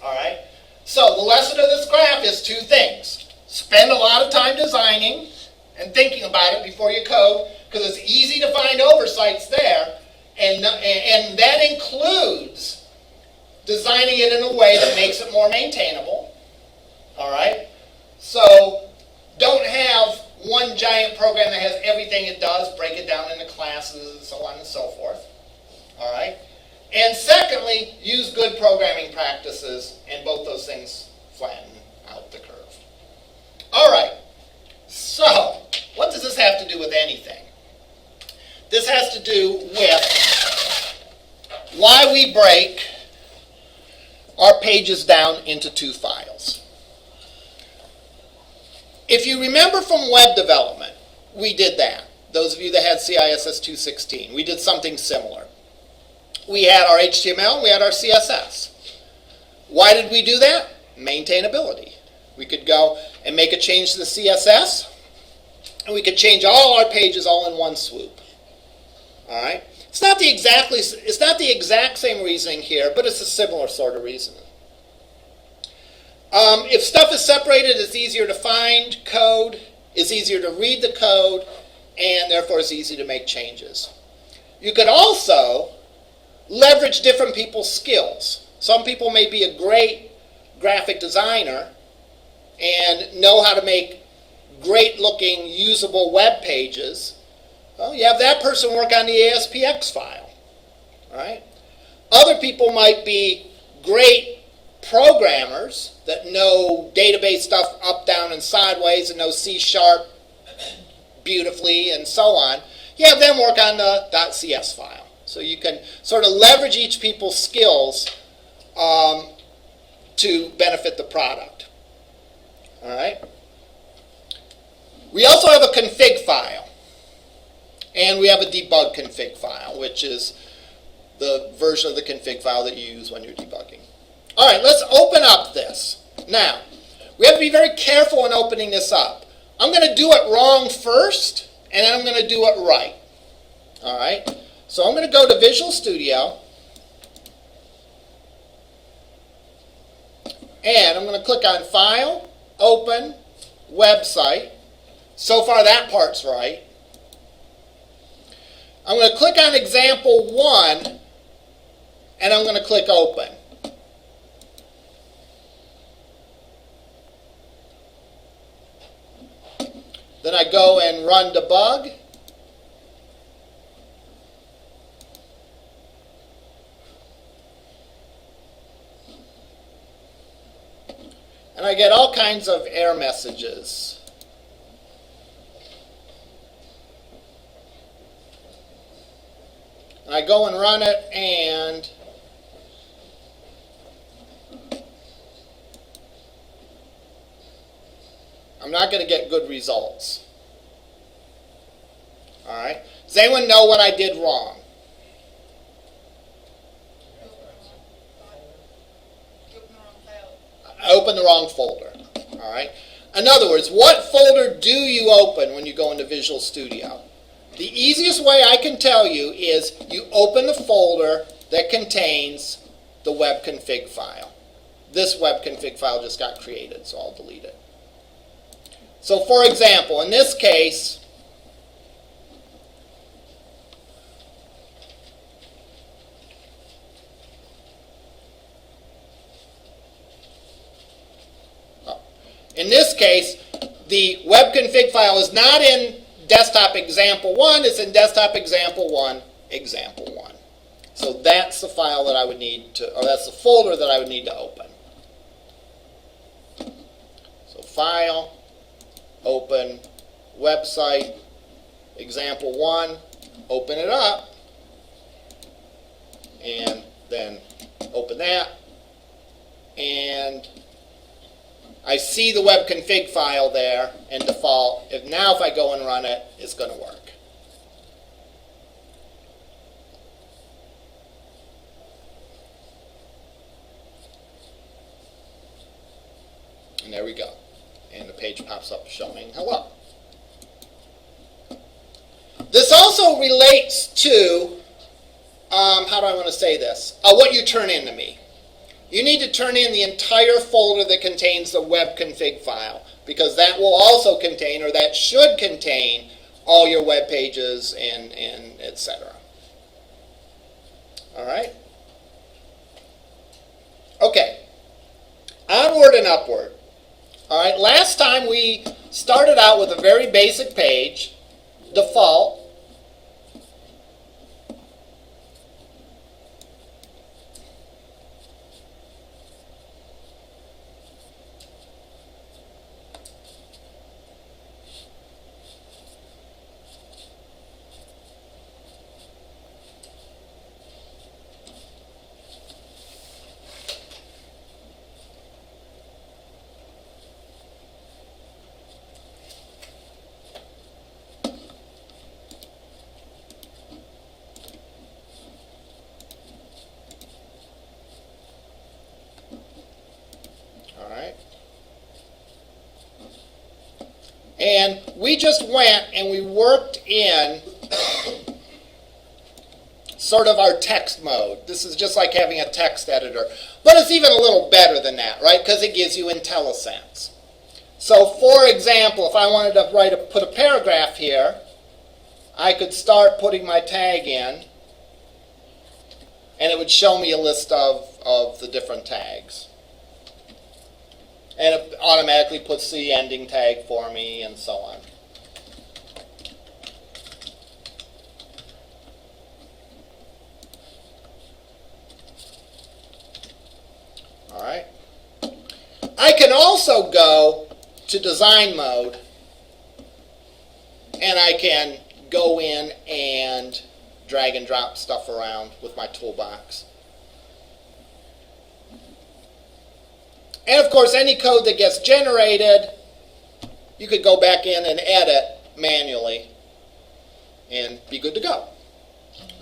All right? So the lesson of this graph is two things. Spend a lot of time designing and thinking about it before you code, because it's easy to find oversights there, and that includes designing it in a way that makes it more maintainable. All right? So don't have one giant program that has everything it does, break it down into classes and so on and so forth. All right? And secondly, use good programming practices, and both those things flatten out the curve. All right. So, what does this have to do with anything? This has to do with why we break our pages down into two files. If you remember from web development, we did that. Those of you that had CISS243, we did something similar. We had our HTML and we had our CSS. Why did we do that? Maintainability. We could go and make a change to the CSS, and we could change all our pages all in one swoop. All right? It's not the exact same reasoning here, but it's a similar sort of reasoning. If stuff is separated, it's easier to find code, it's easier to read the code, and therefore it's easy to make changes. You could also leverage different people's skills. Some people may be a great graphic designer and know how to make great looking usable web pages. Well, you have that person work on the ASPX file. All right? Other people might be great programmers that know database stuff up, down, and sideways, and know C# beautifully and so on. You have them work on the .cs file. So you can sort of leverage each people's skills to benefit the product. All right? We also have a config file. And we have a debug config file, which is the version of the config file that you use when you're debugging. All right, let's open up this. Now, we have to be very careful in opening this up. I'm going to do it wrong first, and then I'm going to do it right. All right? So I'm going to go to Visual Studio, and I'm going to click on File, Open, Website. So far that part's right. I'm going to click on Example 1, and I'm going to click Open. Then I go and run Debug. And I get all kinds of error messages. And I go and run it, and I'm not going to get good results. All right? Does anyone know what I did wrong? I opened the wrong folder. All right? In other words, what folder do you open when you go into Visual Studio? The easiest way I can tell you is you open the folder that contains the web config file. This web config file just got created, so I'll delete it. So for example, in this case, the web config file is not in desktop example 1, it's in desktop example 1, example 1. So that's the file that I would need to, or that's the folder that I would need to open. So File, Open, Website, example 1, open it up, and then open that, and I see the web config file there in default. Now if I go and run it, it's going to work. And there we go. And the page pops up showing hello. This also relates to how do I want to say this? What you turn in to me. You need to turn in the entire folder that contains the web config file, because that will also contain, or that should contain, all your web pages and etc. All right? Okay. Onward and upward. All right, last time we started out with a very basic page, default. And we just went and we worked in sort of our text mode. This is just like having a text editor. But it's even a little better than that, right? Because it gives you IntelliSense. So for example, if I wanted to put a paragraph here, I could start putting my tag in, and it would show me a list of the different tags. And it automatically puts the ending tag for me and so on. All right. I can also go to design mode, and I can go in and drag and drop stuff around with my toolbox. And of course, any code that gets generated, you could go back in and edit manually and be good to go.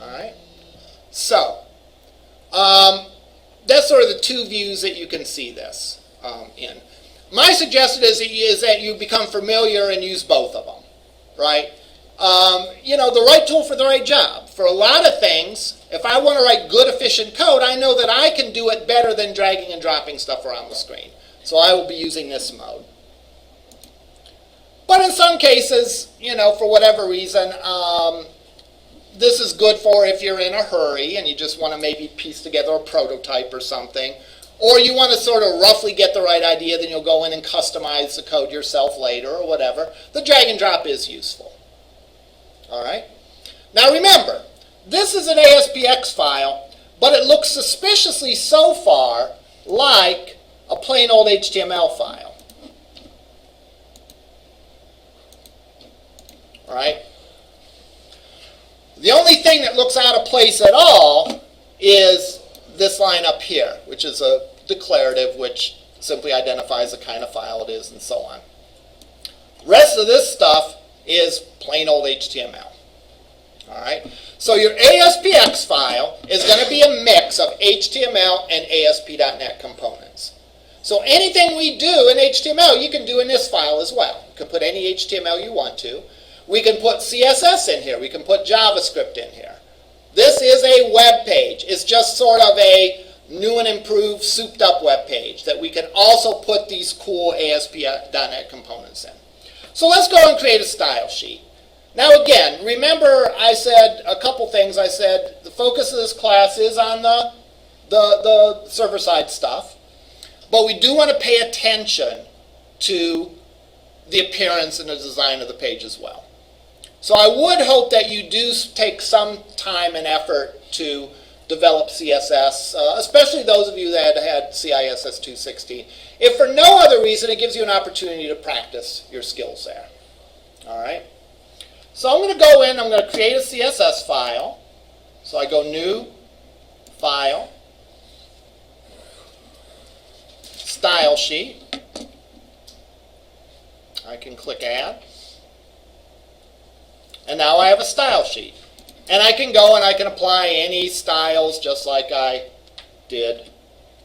All right? So, that's sort of the two views that you can see this in. My suggestion is that you become familiar and use both of them, right? You know, the right tool for the right job. For a lot of things, if I want to write good, efficient code, I know that I can do it better than dragging and dropping stuff around the screen. So I will be using this mode. But in some cases, you know, for whatever reason, this is good for if you're in a hurry and you just want to maybe piece together a prototype or something. Or you want to sort of roughly get the right idea, then you'll go in and customize the code yourself later or whatever. The drag and drop is useful. All right? Now remember, this is an ASPX file, but it looks suspiciously so far like a plain old HTML file. All right? The only thing that looks out of place at all is this line up here, which is a declarative which simply identifies the kind of file it is and so on. Rest of this stuff is plain old HTML. All right? So your ASPX file is going to be a mix of HTML and ASP.NET components. So anything we do in HTML, you can do in this file as well. You can put any HTML you want to. We can put CSS in here. We can put JavaScript in here. This is a web page. It's just sort of a new and improved, souped up web page that we can also put these cool ASP.NET components in. So let's go and create a style sheet. Now again, remember I said a couple things. I said the focus of this class is on the server-side stuff, but we do want to pay attention to the appearance and the design of the page as well. So I would hope that you do take some time and effort to develop CSS, especially those of you that had CISS243. If for no other reason, it gives you an opportunity to practice your skills there. All right? So I'm going to go in, I'm going to create a CSS file. So I go New, File, Style Sheet. I can click Add. And now I have a style sheet. And I can go and I can apply any styles just like I did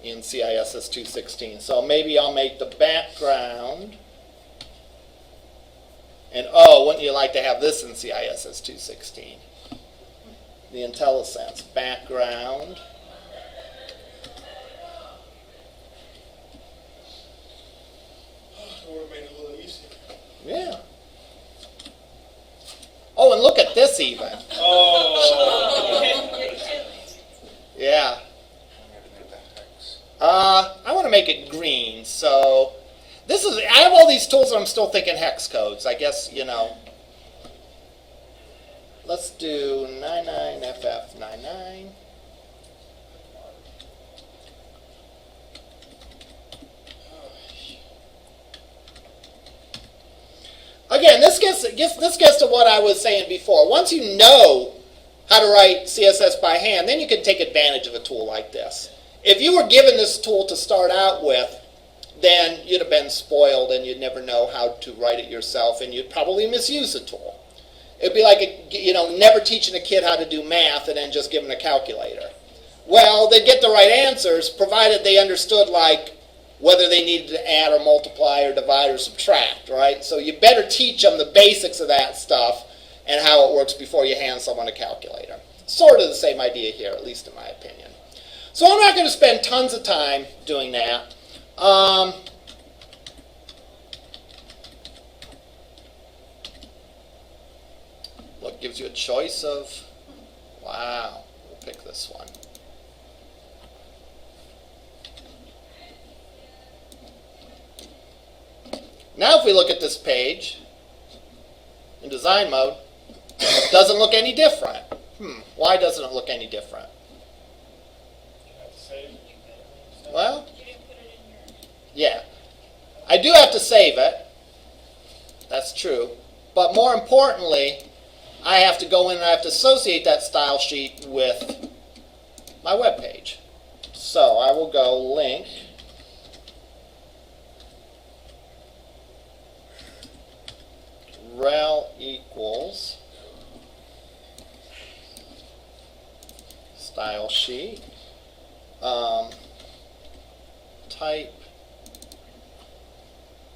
in CISS243. So maybe I'll make the background. And oh, wouldn't you like to have this in CISS243? the IntelliSense background. It would have made it a little easier. Yeah. Oh, and look at this even. Oh. Yeah. I want to make it green, so this is, I have all these tools and I'm still thinking hex codes. I guess, you know, let's do 99FF99. Again, this gets to what I was saying before. Once you know how to write CSS by hand, then you can take advantage of a tool like this. If you were given this tool to start out with, then you'd have been spoiled and you'd never know how to write it yourself, and you'd probably misuse the tool. It'd be like, never teaching a kid how to do math and then just giving a calculator. Well, they'd get the right answers provided they understood, like, whether they needed to add or multiply or divide or subtract, right? So you better teach them the basics of that stuff and how it works before you hand someone a calculator. Sort of the same idea here, at least in my opinion. So I'm not going to spend tons of time doing that. Look, gives you a choice of, wow, we'll pick this one. Now if we look at this page in design mode, it doesn't look any different. Why doesn't it look any different? Well, yeah, I do have to save it. That's true. But more importantly, I have to go in and I have to associate that style sheet with my web page. So I will go link rel equals style sheet, type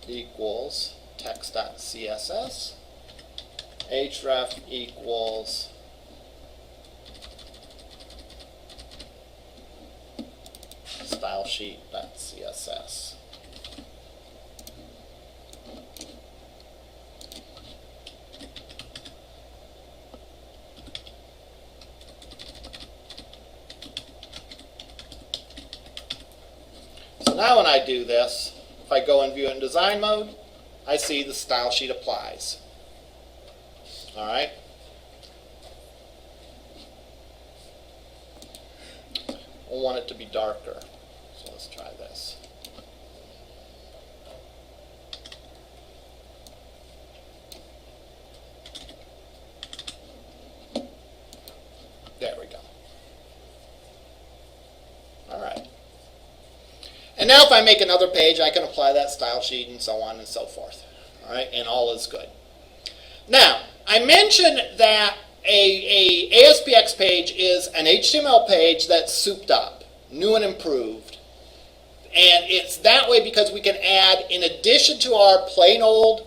equals text.css, href equals style sheet.css. So now when I do this, if I go and view it in design mode, I see the style sheet applies. All right. I want it to be darker. So let's try this. There we go. All right. And now if I make another page, I can apply that style sheet and so on and so forth. All right, and all is good. Now, I mentioned that a ASPX page is an HTML page that's souped up, new and improved. And it's that way because we can add, in addition to our plain old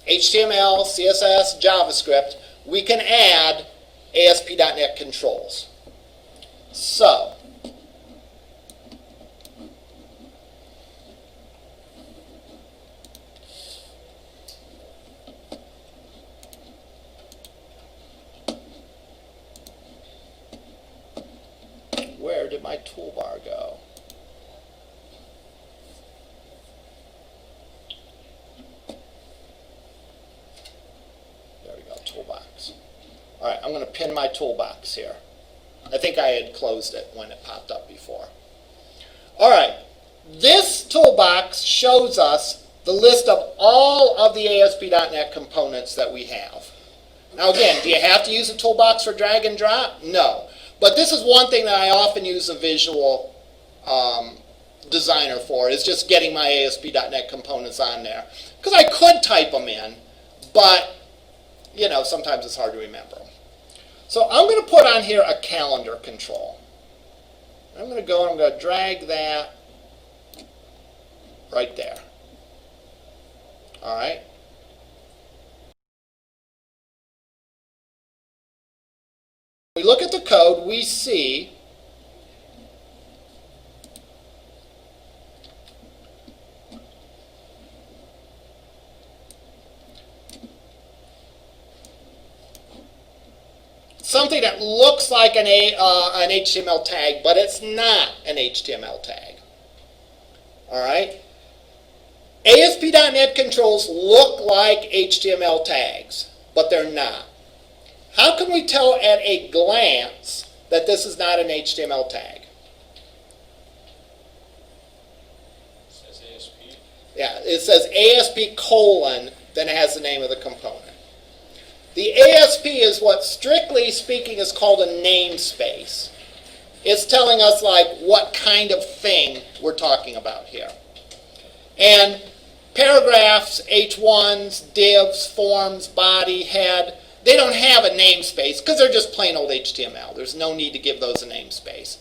HTML, CSS, JavaScript, we can add ASP.NET Controls. So, where did my toolbar go? There we go, toolbox. All right, I'm going to pin my toolbox here. I think I had closed it when it popped up before. All right, this toolbox shows us the list of all of the ASP.NET components that we have. Now again, do you have to use a toolbox for drag and drop? No. But this is one thing that I often use a visual designer for, is just getting my ASP.NET components on there. Because I could type them in, but sometimes it's hard to remember them. So I'm going to put on here a calendar control. I'm going to go and I'm going to drag that right there. All right. something that looks like an HTML tag, but it's not an HTML tag. All right? ASP.NET controls look like HTML tags, but they're not. How can we tell at a glance that this is not an HTML tag? It says ASP. Yeah, it says ASP colon, then it has the name of the component. The ASP is what, strictly speaking, is called a namespace. It's telling us like what kind of thing we're talking about here. And paragraphs, H1s, divs, forms, body, head, they don't have a namespace because they're just plain old HTML. There's no need to give those a namespace.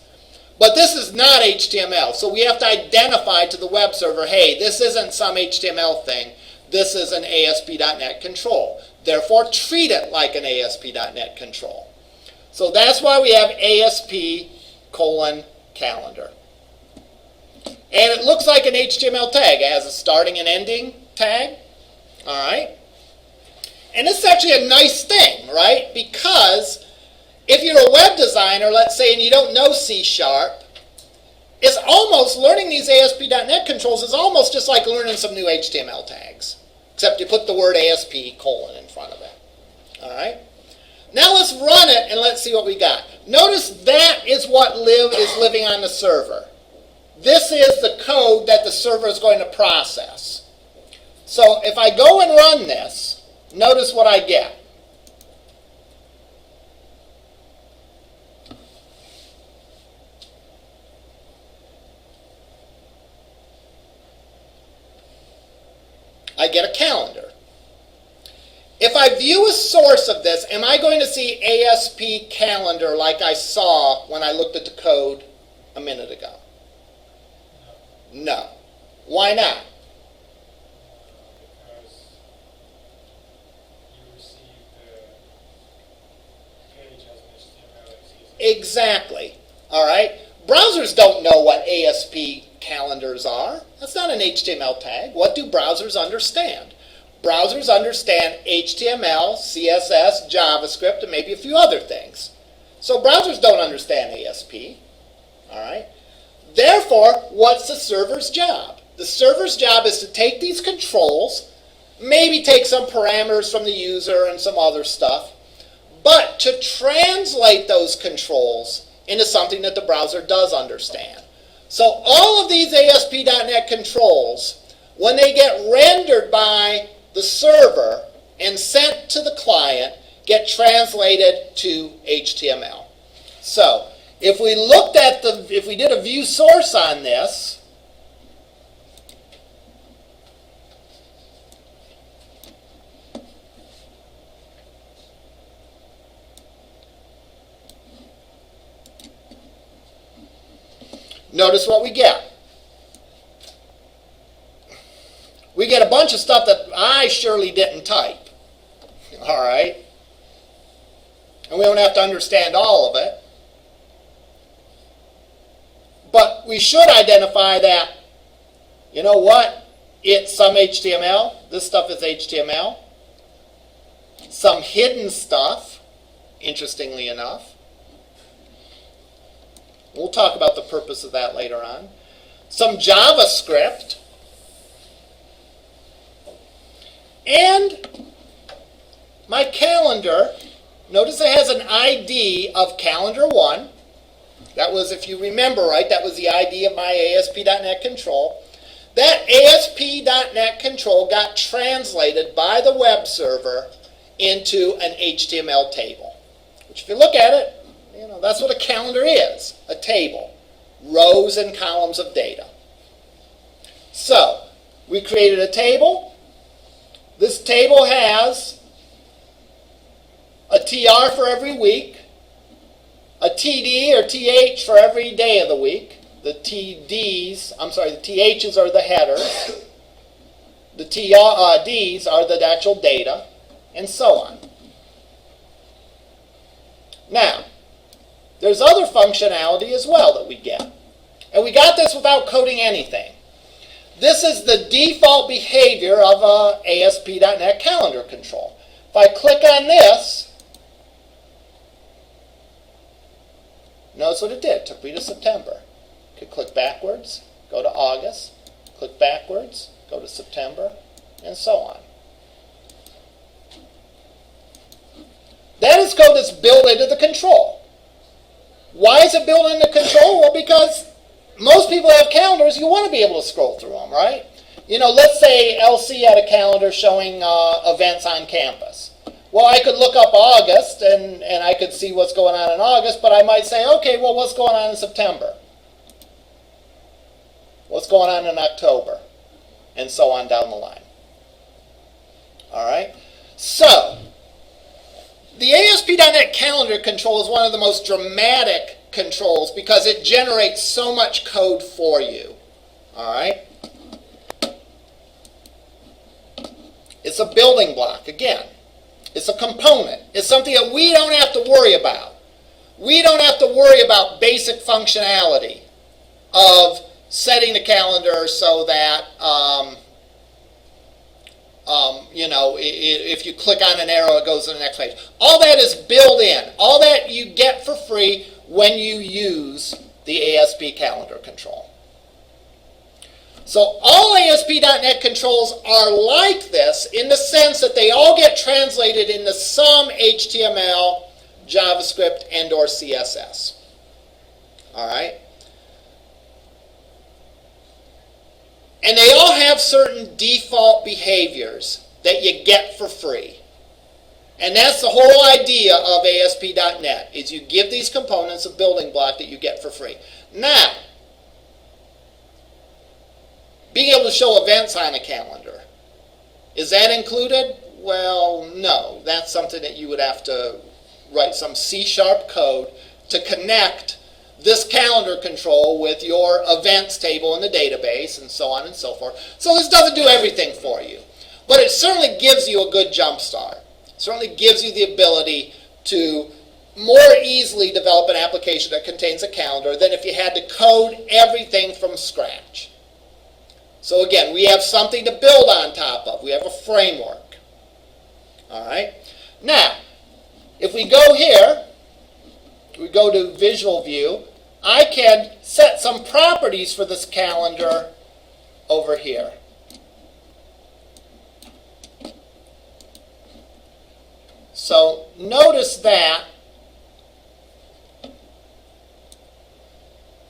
But this is not HTML, so we have to identify to the web server, hey, this isn't some HTML thing. This is an ASP.NET control. Therefore, treat it like an ASP.NET control. So that's why we have ASP colon calendar. And it looks like an HTML tag. It has a starting and ending tag. All right? And this is actually a nice thing, right? Because if you're a web designer, let's say, and you don't know C#, it's almost, learning these ASP.NET controls is almost just like learning some new HTML tags. Except you put the word ASP colon in front of it. All right? Now let's run it and let's see what we got. Notice that is what is living on the server. This is the code that the server is going to process. So if I go and run this, notice what I get. I get a calendar. If I view a source of this, am I going to see ASP calendar like I saw when I looked at the code a minute ago? No. Why not? Because you receive the page as an HTML and CSS. Exactly. All right. Browsers don't know what ASP calendars are. That's not an HTML tag. What do browsers understand? Browsers understand HTML, CSS, JavaScript, and maybe a few other things. So browsers don't understand ASP. All right. Therefore, what's the server's job? The server's job is to take these controls, maybe take some parameters from the user and some other stuff, but to translate those controls into something that the browser does understand. So all of these ASP.NET controls, when they get rendered by the server and sent to the client, get translated to HTML. So if we looked at if we did a view source on this, notice what we get. We get a bunch of stuff that I surely didn't type. All right? And we don't have to understand all of it. But we should identify that, you know what? It's some HTML. This stuff is HTML. Some hidden stuff, interestingly enough. We'll talk about the purpose of that later on. Some JavaScript. And my calendar, notice it has an ID of calendar 1. That was, if you remember right, that was the ID of my ASP.NET control. That ASP.NET control got translated by the web server into an HTML table. Which if you look at it, you know, that's what a calendar is, a table. Rows and columns of data. So, we created a table. This table has a TR for every week, a TD or TH for every day of the week. The THs are the headers. The TDs are the actual data, and so on. Now, there's other functionality as well that we get. And we got this without coding anything. This is the default behavior of a ASP.NET Calendar control. If I click on this, Notice what it did. It took me to September. Could click backwards, go to August, click backwards, go to September, and so on. That is code that's built into the control. Why is it built into control? Well, because most people have calendars, you want to be able to scroll through them, right? You know, let's say LC had a calendar showing events on campus. Well, I could look up August and I could see what's going on in August, but I might say, okay, well, what's going on in September? What's going on in October? And so on down the line. All right? So, the ASP.NET Calendar Control is one of the most dramatic controls because it generates so much code for you. All right? It's a building block, again. It's a component. It's something that we don't have to worry about. We don't have to worry about basic functionality of setting the calendar so that, you know, if you click on an arrow, it goes to the next page. All that is built in. All that you get for free when you use the ASP Calendar Control. So all ASP.NET controls are like this in the sense that they all get translated into some HTML, JavaScript, and or CSS. All right? And they all have certain default behaviors that you get for free. And that's the whole idea of ASP.NET, is you give these components a building block that you get for free. Now, being able to show events on a calendar, is that included? Well, no. That's something that you would have to write some C# code to connect this calendar control with your events table in the database and so on and so forth. So this doesn't do everything for you. But it certainly gives you a good jump start. It certainly gives you the ability to more easily develop an application that contains a calendar than if you had to code everything from scratch. So again, we have something to build on top of. We have a framework. All right? Now, if we go here, we go to Visual View, I can set some properties for this calendar over here. So notice that,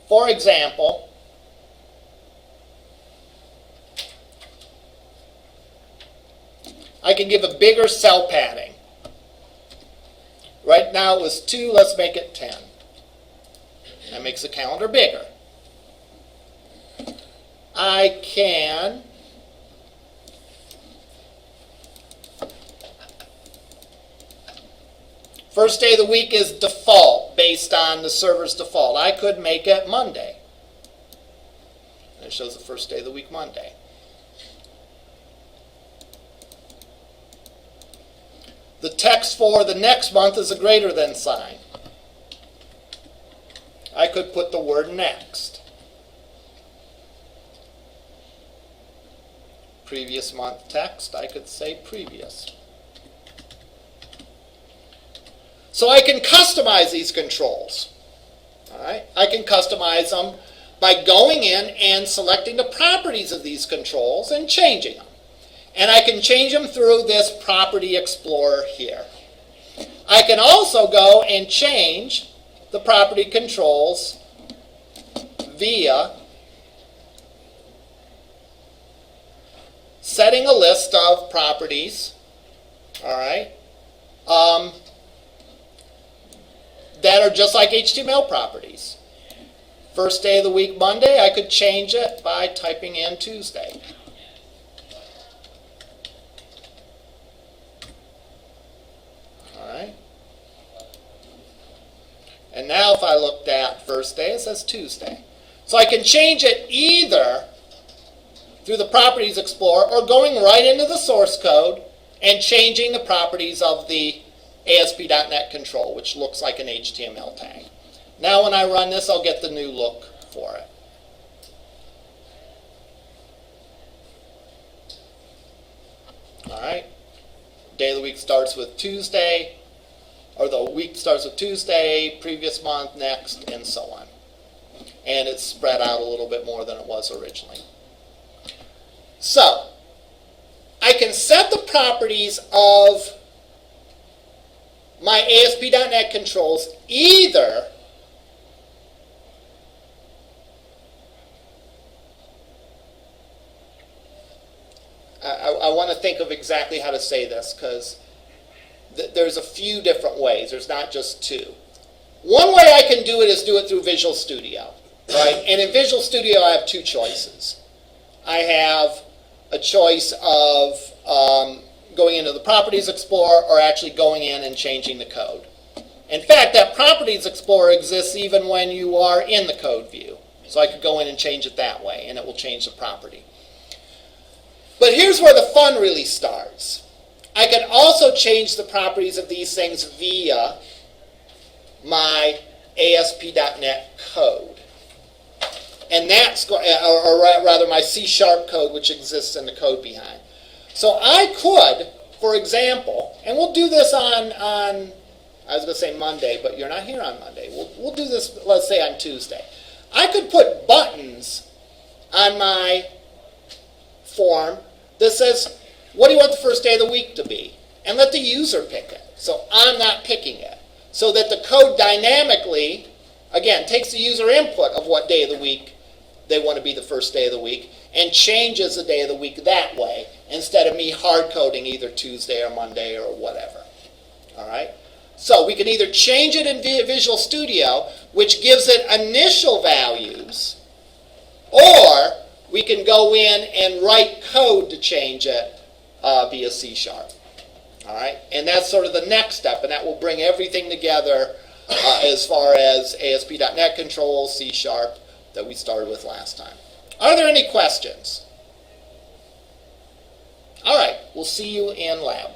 for example, I can give a bigger cell padding. Right now it was 2, let's make it 10. That makes the calendar bigger. I can first day of the week is default based on the server's default. I could make it Monday. And it shows the first day of the week Monday. The text for the next month is a greater than sign. I could put the word next. Previous month text, I could say previous. So I can customize these controls. All right? I can customize them by going in and selecting the properties of these controls and changing them. And I can change them through this Property Explorer here. I can also go and change the property controls via setting a list of properties, all right, that are just like HTML properties. First day of the week, Monday, I could change it by typing in Tuesday. And now if I looked at first day, it says Tuesday. So I can change it either through the Properties Explorer or going right into the source code and changing the properties of the ASP.NET control, which looks like an HTML tag. Now when I run this, I'll get the new look for it. All right. Day of the week starts with Tuesday. or the week starts with Tuesday, previous month, next, and so on. And it's spread out a little bit more than it was originally. So, I can set the properties of my ASP.NET controls either I want to think of exactly how to say this because there's a few different ways. There's not just two. One way I can do it is do it through Visual Studio, right? And in Visual Studio, I have two choices. I have a choice of going into the Properties Explorer or actually going in and changing the code. In fact, that Properties Explorer exists even when you are in the code view. So I could go in and change it that way, and it will change the property. But here's where the fun really starts. I can also change the properties of these things via my ASP.NET code. And that's, or rather my C# code, which exists in the code behind. So I could, for example, and we'll do this on I was going to say Monday, but you're not here on Monday. We'll do this, let's say, on Tuesday. I could put buttons on my form that says, what do you want the first day of the week to be? And let the user pick it. So I'm not picking it. So that the code dynamically, again, takes the user input of what day of the week they want to be the first day of the week and changes the day of the week that way instead of me hard coding either Tuesday or Monday or whatever. All right? So we can either change it in Visual Studio, which gives it initial values, or we can go in and write code to change it via C#. All right? And that's sort of the next step, and that will bring everything together as far as ASP.NET Controls, C# that we started with last time. Are there any questions? All right, we'll see you in lab.